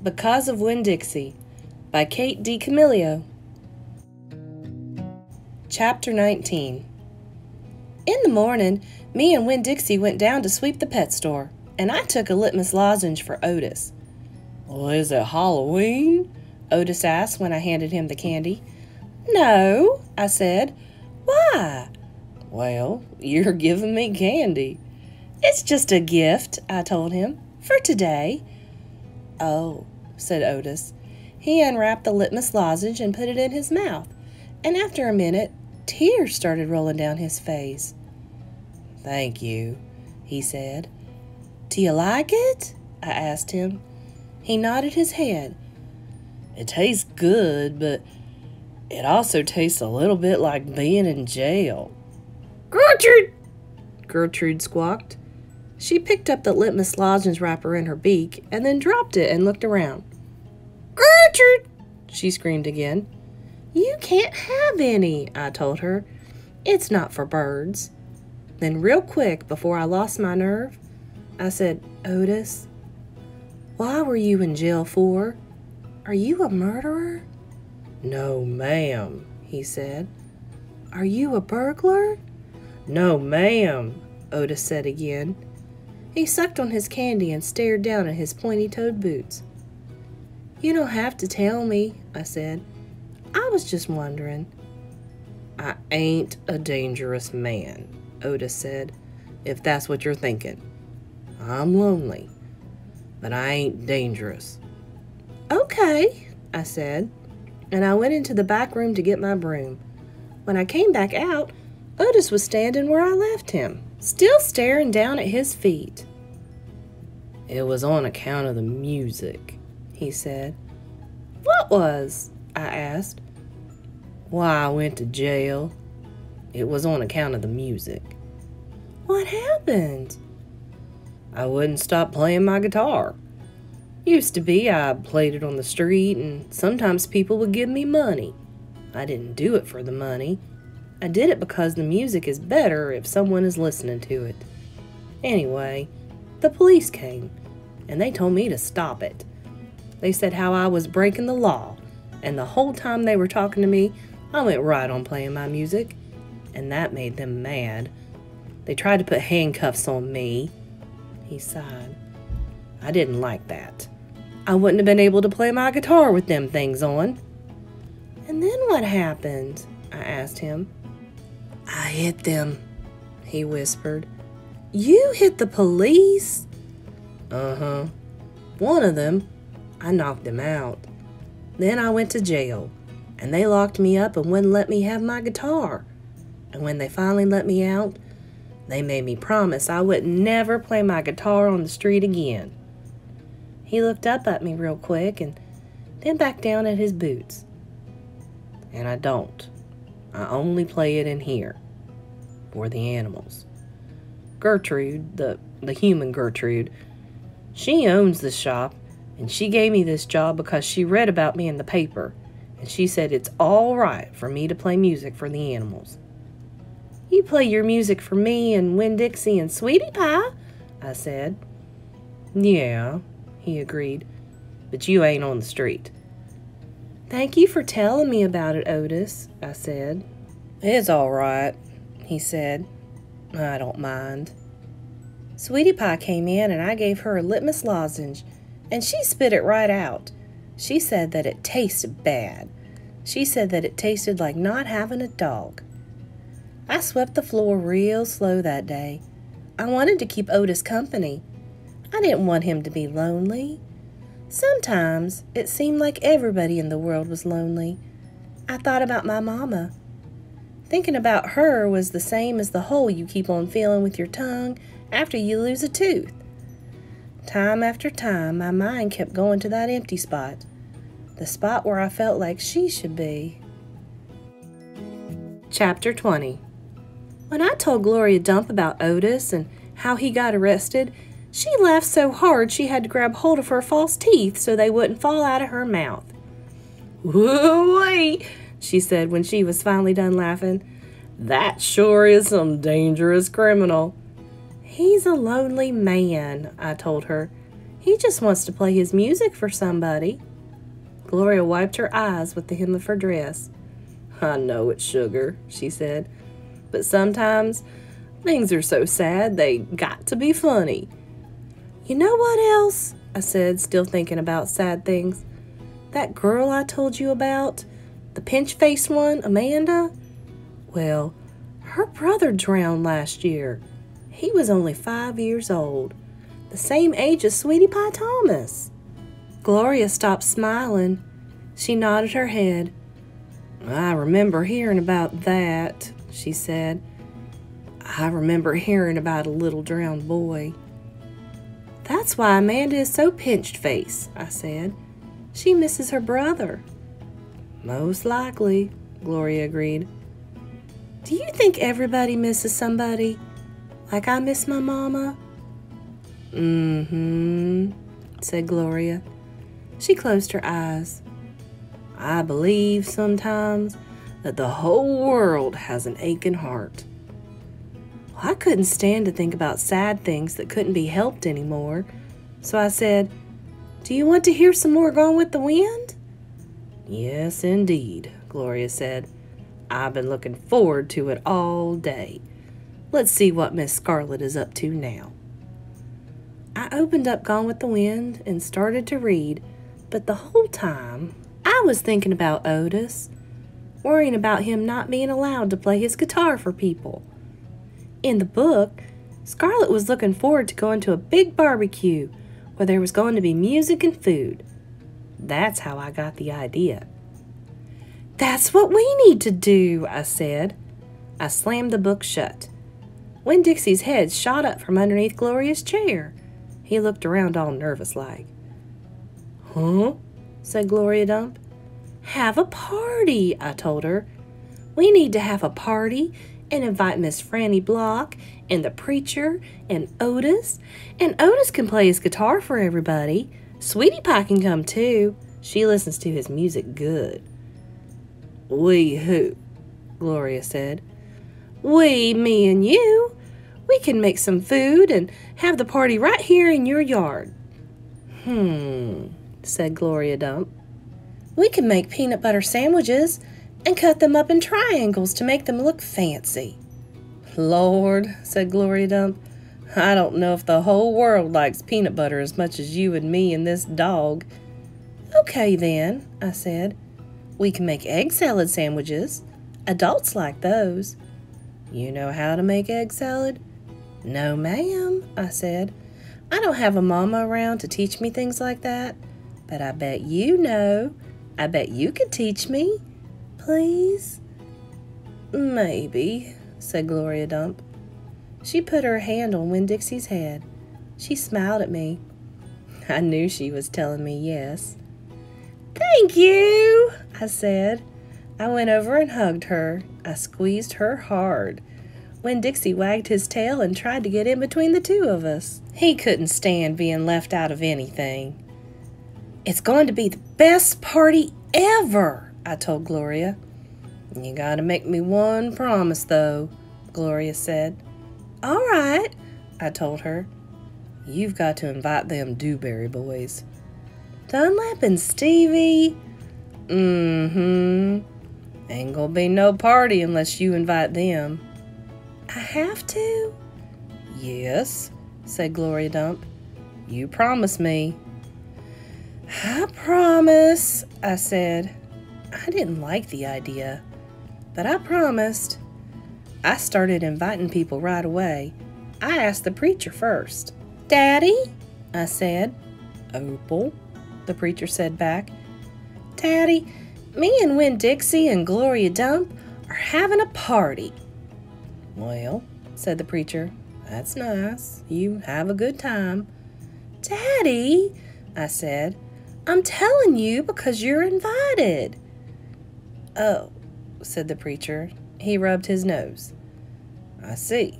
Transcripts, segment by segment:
Because of Winn-Dixie by Kate D. Camilio. Chapter 19. In the morning, me and Winn-Dixie went down to sweep the pet store, and I took a litmus lozenge for Otis. "Well, is it Halloween?" Otis asked when I handed him the candy. "No," I said. "Why?" "Well, you're giving me candy." "It's just a gift," I told him, "for today." "Oh," said Otis. He unwrapped the litmus lozenge and put it in his mouth, and after a minute, tears started rolling down his face. "Thank you," he said. "Do you like it?" I asked him. He nodded his head. "It tastes good, but it also tastes a little bit like being in jail." "Gertrude!" Gertrude squawked. She picked up the litmus lozenge wrapper in her beak and then dropped it and looked around. "Gertrude!" she screamed again. "You can't have any," I told her. "It's not for birds." Then real quick, before I lost my nerve, I said, "Otis, why were you in jail for? Are you a murderer?" "No, ma'am," he said. "Are you a burglar?" "No, ma'am," Otis said again. He sucked on his candy and stared down at his pointy-toed boots. "You don't have to tell me," I said. "I was just wondering." "I ain't a dangerous man," Otis said, "if that's what you're thinking. I'm lonely, but I ain't dangerous." "Okay," I said, and I went into the back room to get my broom. When I came back out, Otis was standing where I left him, still staring down at his feet. "It was on account of the music," he said. "What was?" I asked. "Why I went to jail. It was on account of the music." "What happened?" "I wouldn't stop playing my guitar. Used to be I played it on the street, and sometimes people would give me money. I didn't do it for the money. I did it because the music is better if someone is listening to it. Anyway, the police came, and they told me to stop it. They said how I was breaking the law, and the whole time they were talking to me, I went right on playing my music, and that made them mad. They tried to put handcuffs on me." He sighed. "I didn't like that. I wouldn't have been able to play my guitar with them things on." "And then what happened?" I asked him. "I hit them," he whispered. "You hit the police?" "Uh-huh. One of them. I knocked him out. Then I went to jail, and they locked me up and wouldn't let me have my guitar. And when they finally let me out, they made me promise I would never play my guitar on the street again." He looked up at me real quick and then back down at his boots. "And I don't. I only play it in here. For the animals. Gertrude, the human Gertrude, she owns the shop, and she gave me this job because she read about me in the paper, and she said it's all right for me to play music for the animals." "You play your music for me and Winn-Dixie and Sweetie Pie," I said. "Yeah," he agreed, "but you ain't on the street." "Thank you for telling me about it, Otis," I said. "It's all right," he said. "I don't mind." Sweetie Pie came in and I gave her a litmus lozenge, and she spit it right out. She said that it tasted bad. She said that it tasted like not having a dog. I swept the floor real slow that day. I wanted to keep Otis company. I didn't want him to be lonely. Sometimes it seemed like everybody in the world was lonely. I thought about my mama. Thinking about her was the same as the hole you keep on feeling with your tongue after you lose a tooth. Time after time, my mind kept going to that empty spot, the spot where I felt like she should be. Chapter 20. When I told Gloria Dump about Otis and how he got arrested, she laughed so hard she had to grab hold of her false teeth so they wouldn't fall out of her mouth. "Woo-wee," she said when she was finally done laughing. "That sure is some dangerous criminal." "He's a lonely man," I told her. He just wants to play his music for somebody. Gloria wiped her eyes with the hem of her dress. I know it, sugar, she said, but sometimes things are so sad they got to be funny. You know what else? I said, still thinking about sad things. That girl I told you about, the pinch-faced one, Amanda? Well, her brother drowned last year. He was only 5 years old, the same age as Sweetie Pie Thomas. Gloria stopped smiling. She nodded her head. I remember hearing about that, she said. I remember hearing about a little drowned boy. That's why Amanda is so pinched-faced, I said. She misses her brother. Most likely, Gloria agreed. Do you think everybody misses somebody? Like I miss my mama? Mm-hmm, said Gloria. She closed her eyes. I believe sometimes that the whole world has an aching heart. Well, I couldn't stand to think about sad things that couldn't be helped anymore, so I said, Do you want to hear some more Gone with the Wind? Yes, indeed, Gloria said. I've been looking forward to it all day. Let's see what Miss Scarlet is up to now. I opened up Gone with the Wind and started to read, but the whole time I was thinking about Otis, worrying about him not being allowed to play his guitar for people. In the book, Scarlet was looking forward to going to a big barbecue where there was going to be music and food. That's how I got the idea. That's what we need to do, I said. I slammed the book shut. Winn-Dixie's head shot up from underneath Gloria's chair. He looked around all nervous-like. Huh? Said Gloria Dump. Have a party, I told her. We need to have a party and invite Miss Franny Block and the preacher and Otis can play his guitar for everybody. Sweetie Pie can come too. She listens to his music good. We who? Gloria said. We, me and you. We can make some food and have the party right here in your yard. Said Gloria Dump. We can make peanut butter sandwiches and cut them up in triangles to make them look fancy. Lord, said Gloria Dump, I don't know if the whole world likes peanut butter as much as you and me and this dog. Okay then, I said. We can make egg salad sandwiches. Adults like those. You know how to make egg salad? No, ma'am, I said. I don't have a mama around to teach me things like that, but I bet you know. I bet you could teach me. Please? Maybe, said Gloria Dump. She put her hand on Winn-Dixie's head. She smiled at me. I knew she was telling me yes. Thank you, I said. I went over and hugged her. I squeezed her hard. Winn-Dixie wagged his tail and tried to get in between the two of us. He couldn't stand being left out of anything. It's going to be the best party ever, I told Gloria. You gotta make me one promise, though, Gloria said. All right, I told her. You've got to invite them Dewberry boys. Dunlap and Stevie? Ain't gonna be no party unless you invite them. I have to? Yes, said Gloria Dump. You promise me. I promise, I said. I didn't like the idea, but I promised. I started inviting people right away. I asked the preacher first. Daddy, I said. Opal, the preacher said back. Daddy, me and Winn-Dixie and Gloria Dump are having a party. Well, said the preacher, that's nice. You have a good time. Daddy, I said, I'm telling you because you're invited. Oh, said the preacher. He rubbed his nose. I see.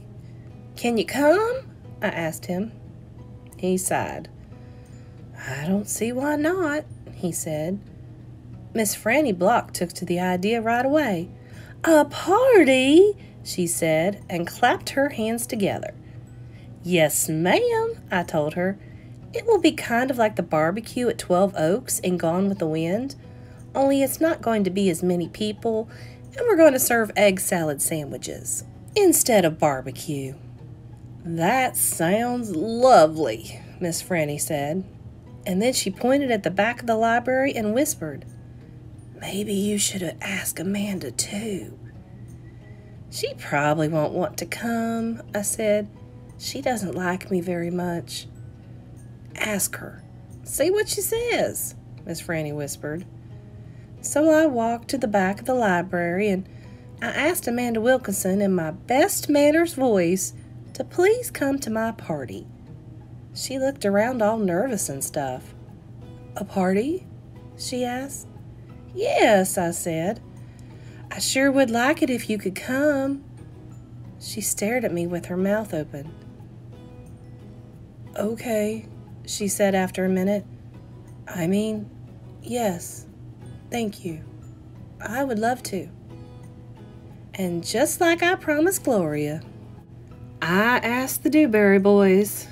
Can you come? I asked him. He sighed. I don't see why not, he said. Miss Franny Block took to the idea right away. A party, she said, and clapped her hands together. Yes, ma'am, I told her. It will be kind of like the barbecue at 12 Oaks in Gone with the Wind, only it's not going to be as many people, and we're going to serve egg salad sandwiches instead of barbecue." "That sounds lovely," Miss Franny said. And then she pointed at the back of the library and whispered, "Maybe you should ask Amanda too." "She probably won't want to come," I said. "She doesn't like me very much." "Ask her. See what she says," Miss Franny whispered. So I walked to the back of the library and I asked Amanda Wilkinson in my best manners voice to please come to my party. She looked around all nervous and stuff. "A party?" she asked. "Yes," I said. "I sure would like it if you could come." She stared at me with her mouth open. "Okay," she said after a minute. "I mean, yes, thank you. I would love to." And just like I promised Gloria, I asked the Dewberry Boys.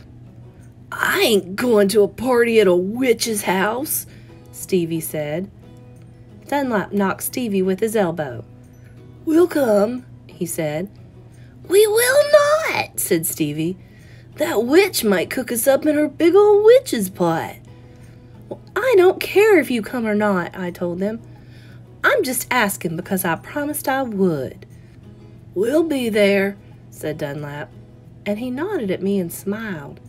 "I ain't going to a party at a witch's house," Stevie said. Dunlap knocked Stevie with his elbow. "We'll come," he said. "We will not," said Stevie. "That witch might cook us up in her big old witch's pot." "Well, I don't care if you come or not," I told them. "I'm just asking because I promised I would." "We'll be there," said Dunlap, and he nodded at me and smiled.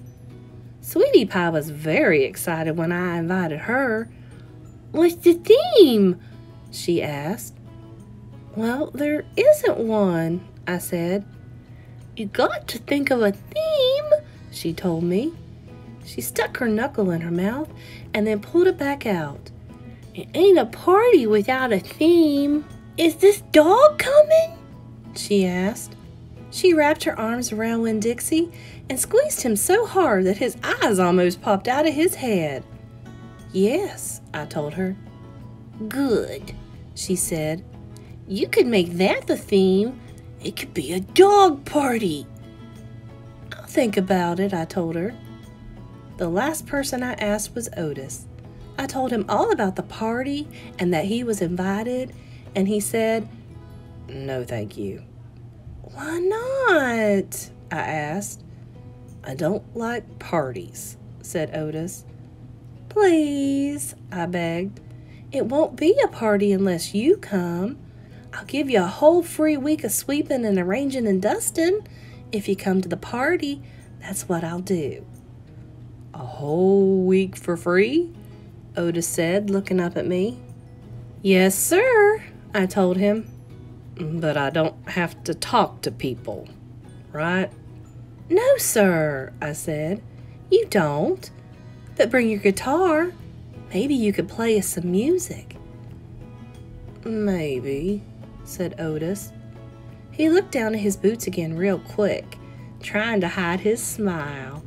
Sweetie Pie was very excited when I invited her. "What's the theme?" she asked. "Well, there isn't one," I said. "You got to think of a theme," she told me. She stuck her knuckle in her mouth and then pulled it back out. "It ain't a party without a theme. Is this dog coming?" she asked. She wrapped her arms around Winn-Dixie and squeezed him so hard that his eyes almost popped out of his head. "Yes," I told her. "Good," she said. "You could make that the theme. It could be a dog party." "I'll think about it," I told her. The last person I asked was Otis. I told him all about the party and that he was invited, and he said, "No, thank you." "Why not?" I asked. "I don't like parties," said Otis. "Please," I begged. "It won't be a party unless you come. I'll give you a whole free week of sweeping and arranging and dusting. If you come to the party, that's what I'll do." "A whole week for free?" Otis said, looking up at me. "Yes, sir," I told him. "But I don't have to talk to people, right?" "No, sir," I said. "You don't. But bring your guitar. Maybe you could play us some music." "Maybe," said Otis. He looked down at his boots again real quick, trying to hide his smile.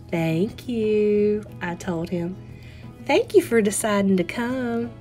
"Thank you," I told him. "Thank you for deciding to come."